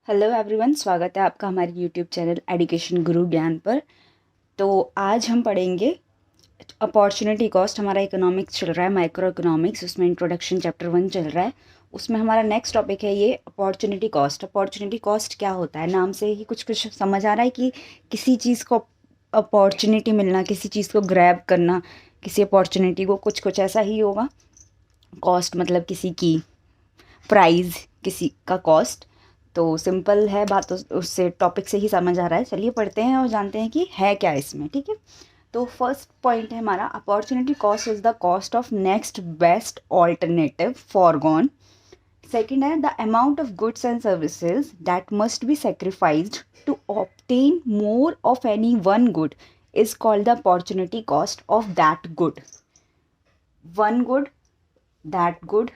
Hello everyone, स्वागत है आपका हमारे यूट्यूब चैनल एजुकेशन गुरु ज्ञान पर। तो आज हम पढ़ेंगे अपॉर्चुनिटी कॉस्ट। हमारा इकोनॉमिक्स चल रहा है, माइक्रो इकोनॉमिक्स, उसमें इंट्रोडक्शन चैप्टर 1 चल रहा है। उसमें हमारा नेक्स्ट टॉपिक है ये अपॉर्चुनिटी कॉस्ट। अपॉर्चुनिटी कॉस्ट क्या होता है, नाम से ही कुछ कुछ समझ आ रहा है कि किसी चीज़ को अपॉर्चुनिटी मिलना, किसी चीज़ को ग्रैब करना, किसी अपॉर्चुनिटी को, कुछ कुछ ऐसा ही होगा। कॉस्ट मतलब किसी की प्राइस, किसी का कॉस्ट। तो सिंपल है बात, तो उससे टॉपिक से ही समझ आ रहा है। चलिए पढ़ते हैं और जानते हैं कि है क्या इसमें। ठीक है, तो फर्स्ट पॉइंट है हमारा, opportunity cost is the cost of next best alternative forgone. Second है the amount of goods and services that must be sacrificed to obtain more of any one good is called the opportunity cost of that good. One good, that good.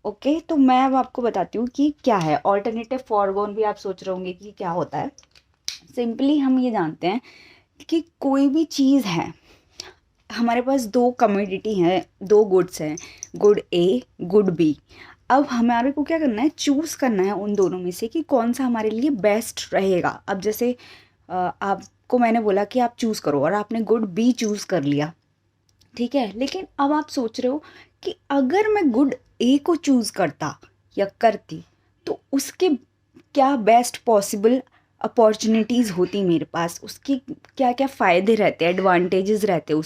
Okay, तो मैं अब आपको बताती हूँ कि क्या है ऑल्टरनेटिव फॉरगॉन। भी आप सोच रहे होंगे कि क्या होता है। सिंपली हम ये जानते हैं कि कोई भी चीज़ है, हमारे पास दो कमोडिटी हैं, दो गुड्स हैं, गुड ए, गुड बी। अब हमारे को क्या करना है, चूज़ करना है उन दोनों में से कि कौन सा हमारे लिए बेस्ट रहेगा। अब जैसे आपको मैंने बोला कि आप चूज़ करो और आपने गुड बी चूज़ कर लिया, ठीक है। लेकिन अब आप सोच रहे हो कि अगर मैं गुड ए को चूज़ करता या करती तो उसके क्या बेस्ट पॉसिबल अपॉर्चुनिटीज़ होती मेरे पास, उसके क्या क्या फ़ायदे रहते हैं, एडवांटेजेस रहते हैं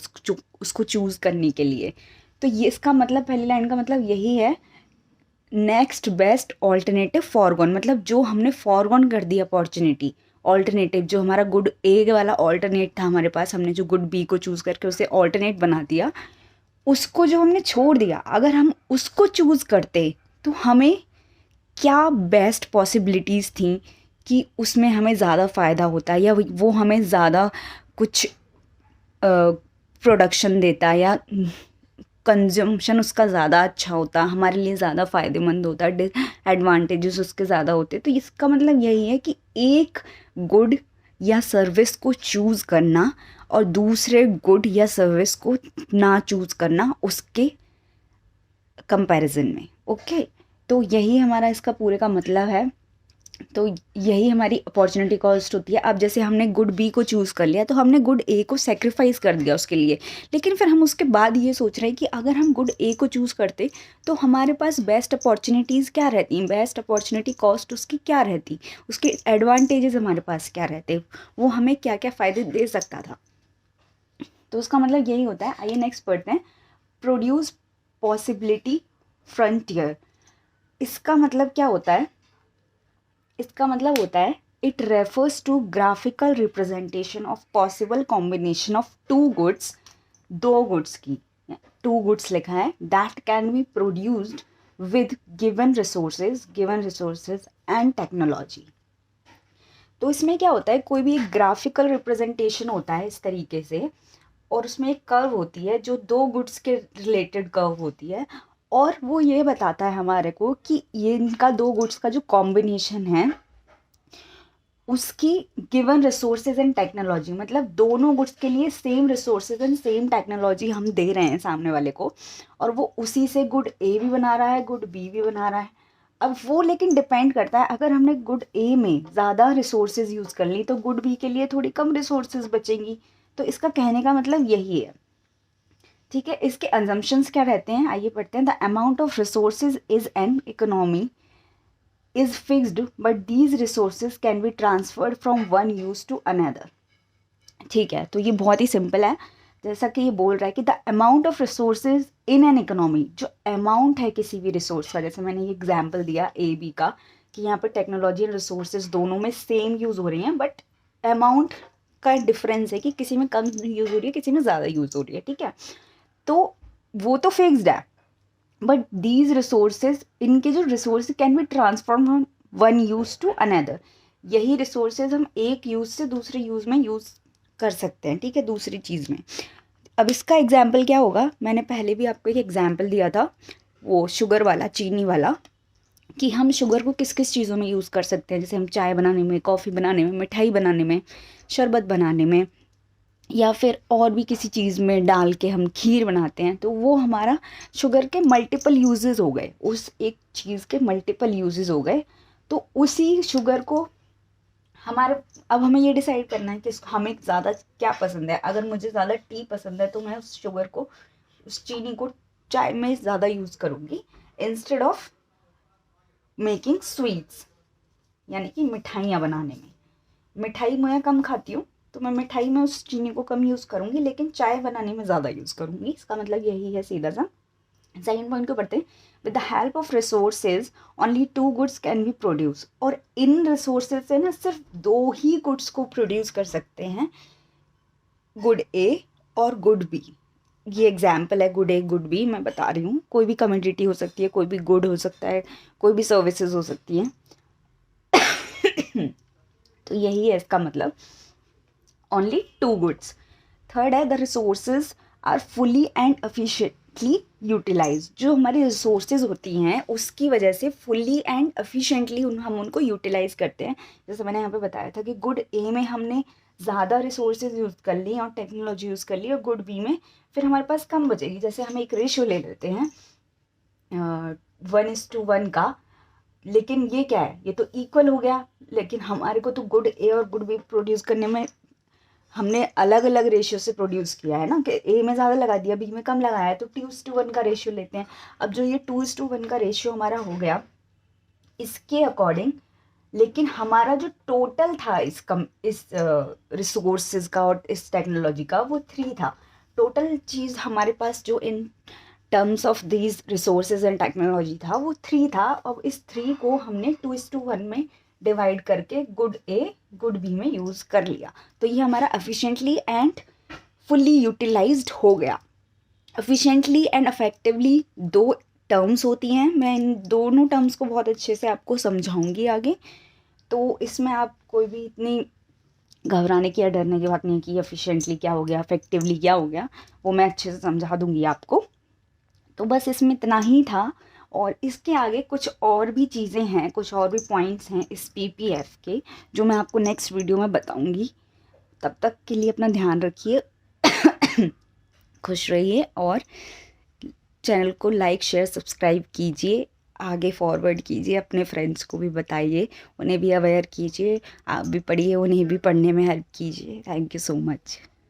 उसको चूज़ करने के लिए। तो ये इसका मतलब, पहली लाइन का मतलब यही है, नेक्स्ट बेस्ट ऑल्टरनेटिव फॉरगॉन। मतलब जो हमने फॉरगॉन कर दी अपॉर्चुनिटी, ऑल्टरनेटिव जो हमारा गुड ए वाला ऑल्टरनेट था हमारे पास, हमने जो गुड बी को चूज़ करके उसे ऑल्टरनेट बना दिया, उसको जो हमने छोड़ दिया, अगर हम उसको चूज़ करते तो हमें क्या बेस्ट पॉसिबिलिटीज़ थी कि उसमें हमें ज़्यादा फ़ायदा होता या वो हमें ज़्यादा कुछ प्रोडक्शन देता या कंजम्पशन उसका ज़्यादा अच्छा होता, हमारे लिए ज़्यादा फ़ायदेमंद होता, एडवांटेजेस उसके ज़्यादा होते। तो इसका मतलब यही है कि एक गुड या सर्विस को चूज़ करना और दूसरे गुड या सर्विस को ना चूज़ करना उसके कंपैरिजन में। ओके, तो यही हमारा इसका पूरे का मतलब है। तो यही हमारी अपॉर्चुनिटी कॉस्ट होती है। अब जैसे हमने गुड बी को चूज़ कर लिया तो हमने गुड ए को सेक्रीफाइस कर दिया उसके लिए, लेकिन फिर हम उसके बाद ये सोच रहे हैं कि अगर हम गुड ए को चूज़ करते तो हमारे पास बेस्ट अपॉर्चुनिटीज़ क्या रहती, बेस्ट अपॉर्चुनिटी कॉस्ट उसकी क्या रहती, उसके एडवांटेजेस हमारे पास क्या रहते, वो हमें क्या क्या फ़ायदे दे सकता था। तो उसका मतलब यही होता है। आइए नेक्स्ट पढ़ते हैं, प्रोड्यूस पॉसिबिलिटी फ्रंटियर। इसका मतलब क्या होता है, इसका मतलब होता है it refers to graphical representation of possible combination of two goods, दो गुड्स की, टू गुड्स लिखा है, that can be produced with given resources and technology. तो इसमें क्या होता है, कोई भी एक ग्राफिकल रिप्रेजेंटेशन होता है इस तरीके से, और उसमें एक कर्व होती है जो दो गुड्स के रिलेटेड कर्व होती है, और वो ये बताता है हमारे को कि ये इनका दो गुड्स का जो कॉम्बिनेशन है उसकी गिवन रिसोर्सेज एंड टेक्नोलॉजी, मतलब दोनों गुड्स के लिए same resources and same technology हम दे रहे हैं सामने वाले को, और वो उसी से गुड ए भी बना रहा है, गुड बी भी बना रहा है। अब वो लेकिन डिपेंड करता है, अगर हमने गुड ए में ज़्यादा रिसोर्सेज यूज़ कर ली तो गुड बी के लिए थोड़ी कम रिसोर्सेज बचेंगी। तो इसका कहने का मतलब यही है। ठीक है, इसके अजम्पशंस क्या रहते हैं, आइए पढ़ते हैं। The amount of resources is an economy is fixed but these resources can be transferred from one use to another। ठीक है, तो ये बहुत ही सिंपल है। जैसा कि ये बोल रहा है कि the amount of resources in an economy, जो अमाउंट है किसी भी रिसोर्स का, जैसे मैंने ये एग्जांपल दिया ए बी का, कि यहाँ पर टेक्नोलॉजी एंड रिसोर्सेज दोनों में सेम यूज़ हो रही हैं, बट अमाउंट का डिफरेंस है कि किसी में कम यूज़ हो रही है, किसी में ज़्यादा यूज़ हो रही है। ठीक है, तो वो तो फिक्स्ड है, बट दीज रिसोर्सेज, इनके जो resources can be transform from one use to another. यही रिसोर्सेज हम एक यूज से दूसरे यूज में यूज़ कर सकते हैं, ठीक है, दूसरी चीज़ में। अब इसका एग्जाम्पल क्या होगा, मैंने पहले भी आपको एक एग्जाम्पल दिया था, वो शुगर वाला, चीनी वाला, कि हम शुगर को किस किस चीज़ों में यूज़ कर सकते हैं। जैसे हम चाय बनाने में, कॉफ़ी बनाने में, मिठाई बनाने में, शरबत बनाने में, या फिर और भी किसी चीज़ में डाल के हम खीर बनाते हैं। तो वो हमारा शुगर के मल्टीपल यूजेस हो गए, उस एक चीज़ के मल्टीपल यूजेस हो गए। तो उसी शुगर को अब हमें ये डिसाइड करना है कि हमें ज़्यादा क्या पसंद है। अगर मुझे ज़्यादा टी पसंद है तो मैं उस शुगर को, उस चीनी को चाय में ज़्यादा यूज़ करूँगी इंस्टेड ऑफ मेकिंग स्वीट्स, यानी कि मिठाइयाँ बनाने में। मिठाई मैं कम खाती हूँ तो मैं मिठाई में उस चीनी को कम यूज़ करूँगी, लेकिन चाय बनाने में ज़्यादा यूज़ करूँगी। इसका मतलब यही है सीधा सा। सेकेंड पॉइंट को पढ़ते हैं। With the help of resources only 2 goods can be produce. और इन रिसोर्सेज से ना सिर्फ 2 ही गुड्स को प्रोड्यूस कर सकते हैं, गुड ए और गुड बी। ये एग्जाम्पल है, गुड ए गुड बी मैं बता रही हूँ। कोई भी कमोडिटी हो सकती है, कोई भी गुड हो सकता है, कोई भी सर्विसेज हो सकती हैं। तो यही है इसका मतलब, ओनली 2 गुड्स। थर्ड है the resources are fully and efficiently utilise. जो हमारी रिसोर्सेज होती हैं उसकी वजह से फुली एंड एफिशिएंटली हम उनको यूटिलाइज करते हैं। जैसे मैंने यहाँ पे बताया था कि गुड ए में हमने ज़्यादा रिसोर्सेज यूज़ कर ली और टेक्नोलॉजी यूज़ कर ली, और गुड बी में फिर हमारे पास कम बचेगी। जैसे हम एक रेशियो ले लेते हैं 1:1 का, लेकिन ये क्या है, ये तो इक्वल हो गया, लेकिन हमारे को तो गुड ए और गुड बी प्रोड्यूस करने में हमने अलग अलग रेशियो से प्रोड्यूस किया है ना, कि ए में ज़्यादा लगा दिया, बी में कम लगाया, तो 2:1 का रेशियो लेते हैं। अब जो ये 2:1 का रेशियो हमारा हो गया, इसके अकॉर्डिंग, लेकिन हमारा जो टोटल था इस रिसोर्सेज का और इस टेक्नोलॉजी का, वो 3 था। टोटल चीज़ हमारे पास जो in terms of these resources and technology था वो 3 था। अब इस 3 को हमने 2:1 में डिवाइड करके गुड ए गुड बी में यूज़ कर लिया। तो ये हमारा एफिशिएंटली एंड फुल्ली यूटिलाइज्ड हो गया। एफिशिएंटली एंड इफेक्टिवली 2 टर्म्स होती हैं। मैं इन दोनों टर्म्स को बहुत अच्छे से आपको समझाऊंगी आगे। तो इसमें आप कोई भी इतनी घबराने की या डरने की बात नहीं है कि एफिशिएंटली क्या हो गया, इफेक्टिवली क्या हो गया, वो मैं अच्छे से समझा दूंगी आपको। तो बस इसमें इतना ही था, और इसके आगे कुछ और भी चीज़ें हैं, कुछ और भी पॉइंट्स हैं इस पीपीएफ के, जो मैं आपको नेक्स्ट वीडियो में बताऊंगी। तब तक के लिए अपना ध्यान रखिए, खुश रहिए, और चैनल को लाइक शेयर सब्सक्राइब कीजिए, आगे फॉरवर्ड कीजिए, अपने फ्रेंड्स को भी बताइए, उन्हें भी अवेयर कीजिए, आप भी पढ़िए, उन्हें भी पढ़ने में हेल्प कीजिए। Thank you so much.